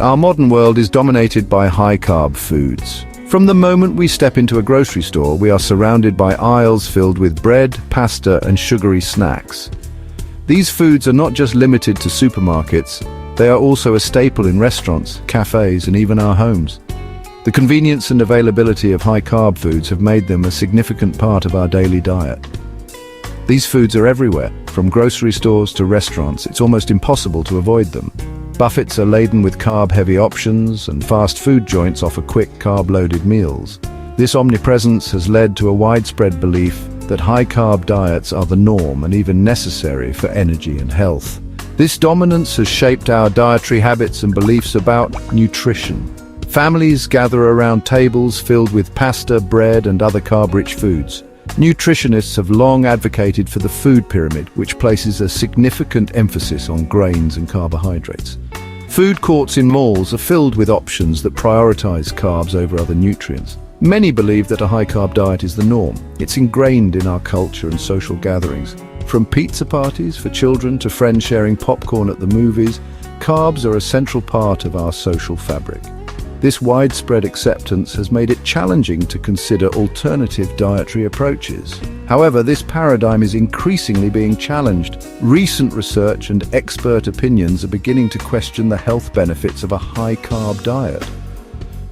Our modern world is dominated by high-carb foods. From the moment we step into a grocery store, we are surrounded by aisles filled with bread, pasta, and sugary snacks. These foods are not just limited to supermarkets, they are also a staple in restaurants, cafes, and even our homes. The convenience and availability of high-carb foods have made them a significant part of our daily diet. These foods are everywhere, from grocery stores to restaurants. It's almost impossible to avoid them. Buffets are laden with carb-heavy options, and fast food joints offer quick, carb-loaded meals. This omnipresence has led to a widespread belief that high-carb diets are the norm and even necessary for energy and health. This dominance has shaped our dietary habits and beliefs about nutrition. Families gather around tables filled with pasta, bread, and other carb-rich foods. Nutritionists have long advocated for the food pyramid, which places a significant emphasis on grains and carbohydrates. Food courts in malls are filled with options that prioritize carbs over other nutrients. Many believe that a high-carb diet is the norm. It's ingrained in our culture and social gatherings. From pizza parties for children to friends sharing popcorn at the movies, carbs are a central part of our social fabric. This widespread acceptance has made it challenging to consider alternative dietary approaches. However, this paradigm is increasingly being challenged. Recent research and expert opinions are beginning to question the health benefits of a high-carb diet.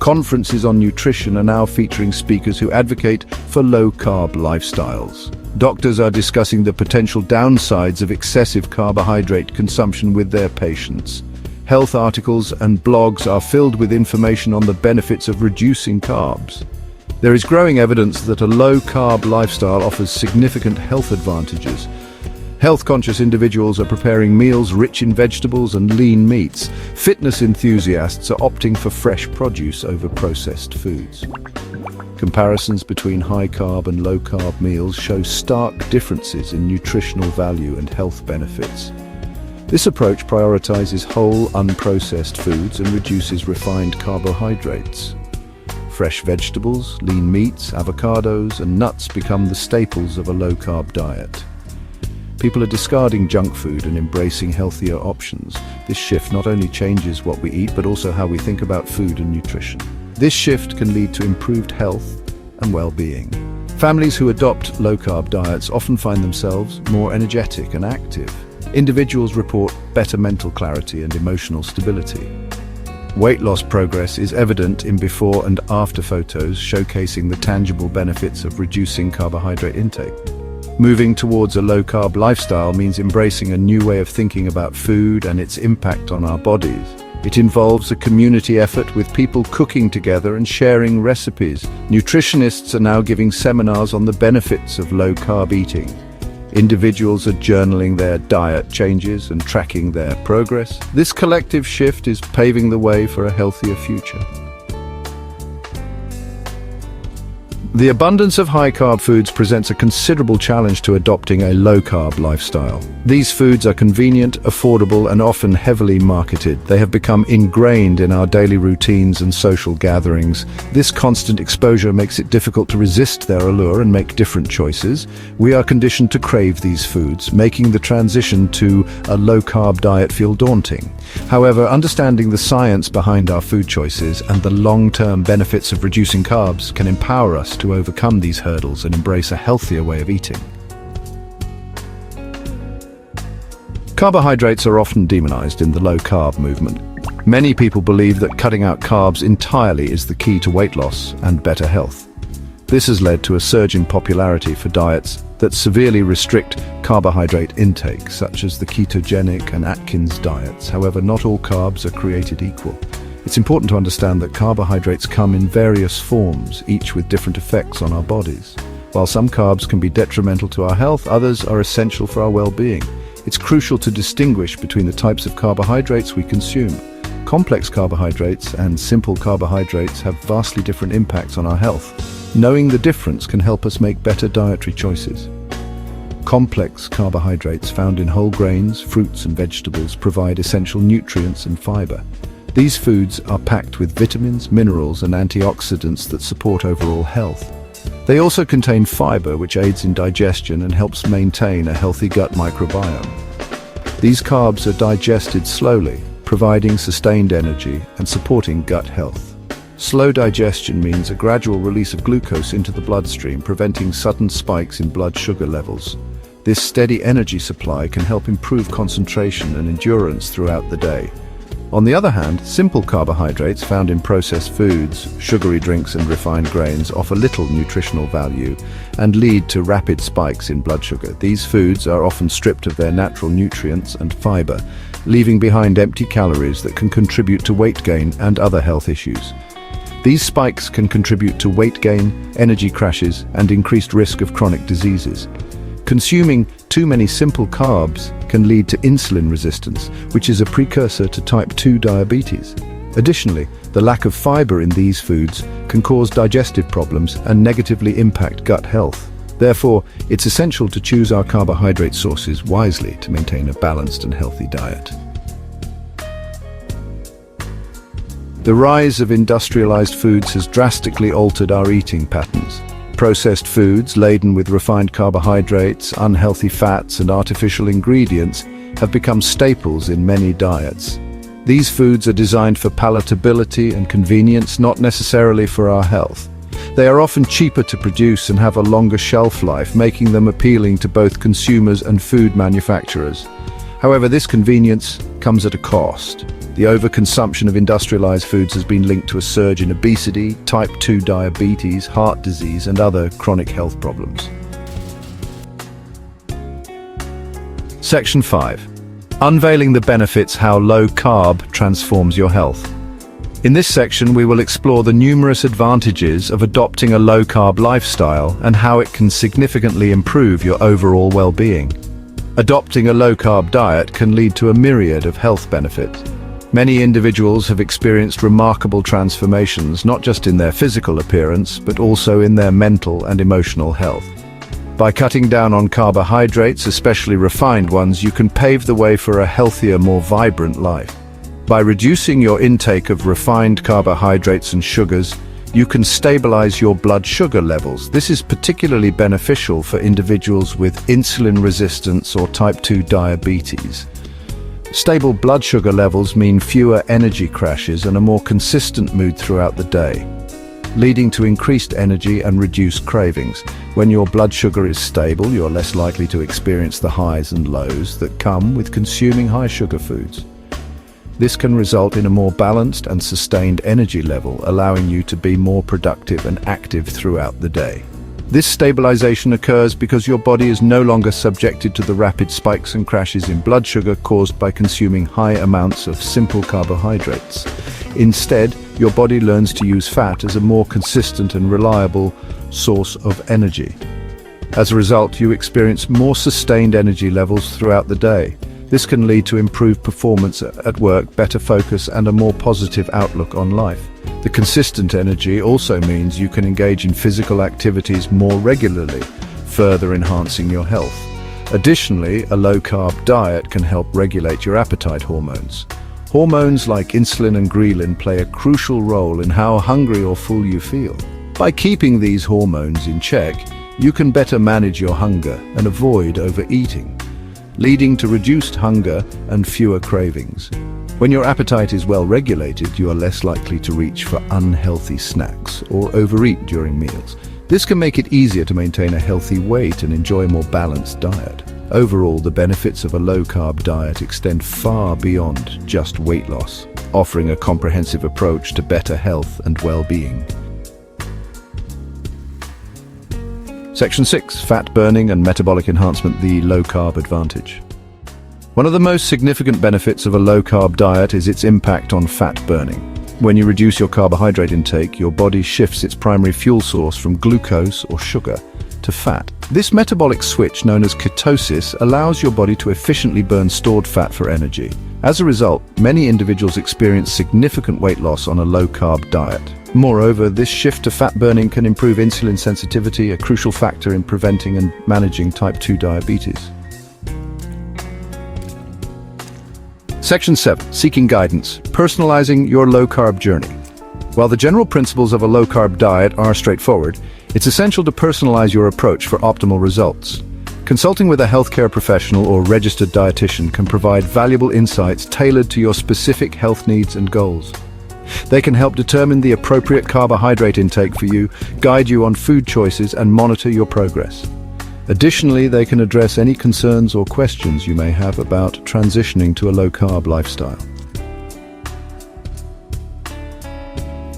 Conferences on nutrition are now featuring speakers who advocate for low-carb lifestyles. Doctors are discussing the potential downsides of excessive carbohydrate consumption with their patients. Health articles and blogs are filled with information on the benefits of reducing carbs. There is growing evidence that a low-carb lifestyle offers significant health advantages. Health-conscious individuals are preparing meals rich in vegetables and lean meats. Fitness enthusiasts are opting for fresh produce over processed foods. Comparisons between high-carb and low-carb meals show stark differences in nutritional value and health benefits. This approach prioritizes whole, unprocessed foods and reduces refined carbohydrates. Fresh vegetables, lean meats, avocados, and nuts become the staples of a low-carb diet. People are discarding junk food and embracing healthier options. This shift not only changes what we eat, but also how we think about food and nutrition. This shift can lead to improved health and well-being. Families who adopt low-carb diets often find themselves more energetic and active. Individuals report better mental clarity and emotional stability. Weight loss progress is evident in before and after photos showcasing the tangible benefits of reducing carbohydrate intake. Moving towards a low-carb lifestyle means embracing a new way of thinking about food and its impact on our bodies. It involves a community effort with people cooking together and sharing recipes. Nutritionists are now giving seminars on the benefits of low-carb eating. Individuals are journaling their diet changes and tracking their progress. This collective shift is paving the way for a healthier future. The abundance of high-carb foods presents a considerable challenge to adopting a low-carb lifestyle. These foods are convenient, affordable, and often heavily marketed. They have become ingrained in our daily routines and social gatherings. This constant exposure makes it difficult to resist their allure and make different choices. We are conditioned to crave these foods, making the transition to a low-carb diet feel daunting. However, understanding the science behind our food choices and the long-term benefits of reducing carbs can empower us to overcome these hurdles and embrace a healthier way of eating. Carbohydrates are often demonized in the low-carb movement. Many people believe that cutting out carbs entirely is the key to weight loss and better health. This has led to a surge in popularity for diets that severely restrict carbohydrate intake, such as the ketogenic and Atkins diets. However, not all carbs are created equal. It's important to understand that carbohydrates come in various forms, each with different effects on our bodies. While some carbs can be detrimental to our health, others are essential for our well-being. It's crucial to distinguish between the types of carbohydrates we consume. Complex carbohydrates and simple carbohydrates have vastly different impacts on our health. Knowing the difference can help us make better dietary choices. Complex carbohydrates found in whole grains, fruits and vegetables provide essential nutrients and fiber. These foods are packed with vitamins, minerals and antioxidants that support overall health. They also contain fiber, which aids in digestion and helps maintain a healthy gut microbiome. These carbs are digested slowly, providing sustained energy and supporting gut health. Slow digestion means a gradual release of glucose into the bloodstream, preventing sudden spikes in blood sugar levels. This steady energy supply can help improve concentration and endurance throughout the day. On the other hand, simple carbohydrates found in processed foods, sugary drinks and refined grains offer little nutritional value and lead to rapid spikes in blood sugar. These foods are often stripped of their natural nutrients and fiber, leaving behind empty calories that can contribute to weight gain and other health issues. These spikes can contribute to weight gain, energy crashes, and increased risk of chronic diseases. Consuming too many simple carbs can lead to insulin resistance, which is a precursor to type 2 diabetes. Additionally, the lack of fiber in these foods can cause digestive problems and negatively impact gut health. Therefore, it's essential to choose our carbohydrate sources wisely to maintain a balanced and healthy diet. The rise of industrialized foods has drastically altered our eating patterns. Processed foods laden with refined carbohydrates, unhealthy fats, and artificial ingredients have become staples in many diets. These foods are designed for palatability and convenience, not necessarily for our health. They are often cheaper to produce and have a longer shelf life, making them appealing to both consumers and food manufacturers. However, this convenience comes at a cost. The overconsumption of industrialized foods has been linked to a surge in obesity, type 2 diabetes, heart disease, and other chronic health problems. Section 5. Unveiling the Benefits: How Low Carb Transforms Your Health. In this section, we will explore the numerous advantages of adopting a low-carb lifestyle and how it can significantly improve your overall well-being. Adopting a low-carb diet can lead to a myriad of health benefits. Many individuals have experienced remarkable transformations, not just in their physical appearance, but also in their mental and emotional health. By cutting down on carbohydrates, especially refined ones, you can pave the way for a healthier, more vibrant life. By reducing your intake of refined carbohydrates and sugars, you can stabilize your blood sugar levels. This is particularly beneficial for individuals with insulin resistance or type 2 diabetes. Stable blood sugar levels mean fewer energy crashes and a more consistent mood throughout the day, leading to increased energy and reduced cravings. When your blood sugar is stable, you're less likely to experience the highs and lows that come with consuming high-sugar foods. This can result in a more balanced and sustained energy level, allowing you to be more productive and active throughout the day. This stabilization occurs because your body is no longer subjected to the rapid spikes and crashes in blood sugar caused by consuming high amounts of simple carbohydrates. Instead, your body learns to use fat as a more consistent and reliable source of energy. As a result, you experience more sustained energy levels throughout the day. This can lead to improved performance at work, better focus, and a more positive outlook on life. The consistent energy also means you can engage in physical activities more regularly, further enhancing your health. Additionally, a low-carb diet can help regulate your appetite hormones. Hormones like insulin and ghrelin play a crucial role in how hungry or full you feel. By keeping these hormones in check, you can better manage your hunger and avoid overeating, leading to reduced hunger and fewer cravings. When your appetite is well regulated, you are less likely to reach for unhealthy snacks or overeat during meals. This can make it easier to maintain a healthy weight and enjoy a more balanced diet. Overall, the benefits of a low-carb diet extend far beyond just weight loss, offering a comprehensive approach to better health and well-being. Section 6. Fat burning and metabolic enhancement: the low-carb advantage. One of the most significant benefits of a low-carb diet is its impact on fat burning. When you reduce your carbohydrate intake, your body shifts its primary fuel source from glucose or sugar to fat. This metabolic switch, known as ketosis, allows your body to efficiently burn stored fat for energy. As a result, many individuals experience significant weight loss on a low-carb diet. Moreover, this shift to fat burning can improve insulin sensitivity, a crucial factor in preventing and managing type 2 diabetes. Section 7. Seeking guidance: personalizing your low-carb journey. While the general principles of a low-carb diet are straightforward, it's essential to personalize your approach for optimal results. Consulting with a healthcare professional or registered dietitian can provide valuable insights tailored to your specific health needs and goals. They can help determine the appropriate carbohydrate intake for you, guide you on food choices, and monitor your progress. Additionally, they can address any concerns or questions you may have about transitioning to a low-carb lifestyle.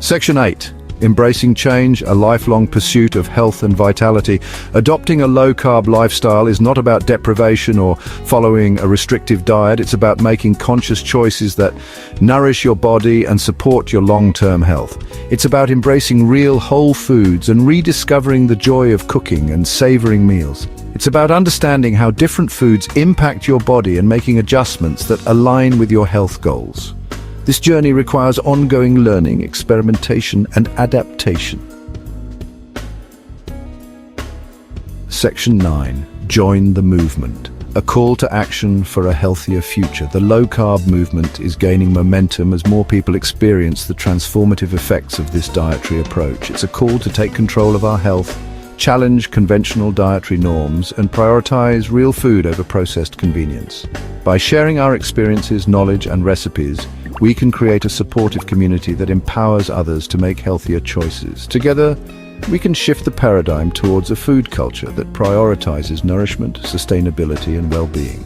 Section 8. Embracing change, a lifelong pursuit of health and vitality. Adopting a low-carb lifestyle is not about deprivation or following a restrictive diet. It's about making conscious choices that nourish your body and support your long-term health. It's about embracing real whole foods and rediscovering the joy of cooking and savoring meals. It's about understanding how different foods impact your body and making adjustments that align with your health goals. This journey requires ongoing learning, experimentation, and adaptation. Section 9. Join the movement. A call to action for a healthier future. The low-carb movement is gaining momentum as more people experience the transformative effects of this dietary approach. It's a call to take control of our health, challenge conventional dietary norms, and prioritize real food over processed convenience. By sharing our experiences, knowledge, and recipes, we can create a supportive community that empowers others to make healthier choices. Together, we can shift the paradigm towards a food culture that prioritizes nourishment, sustainability, and well-being.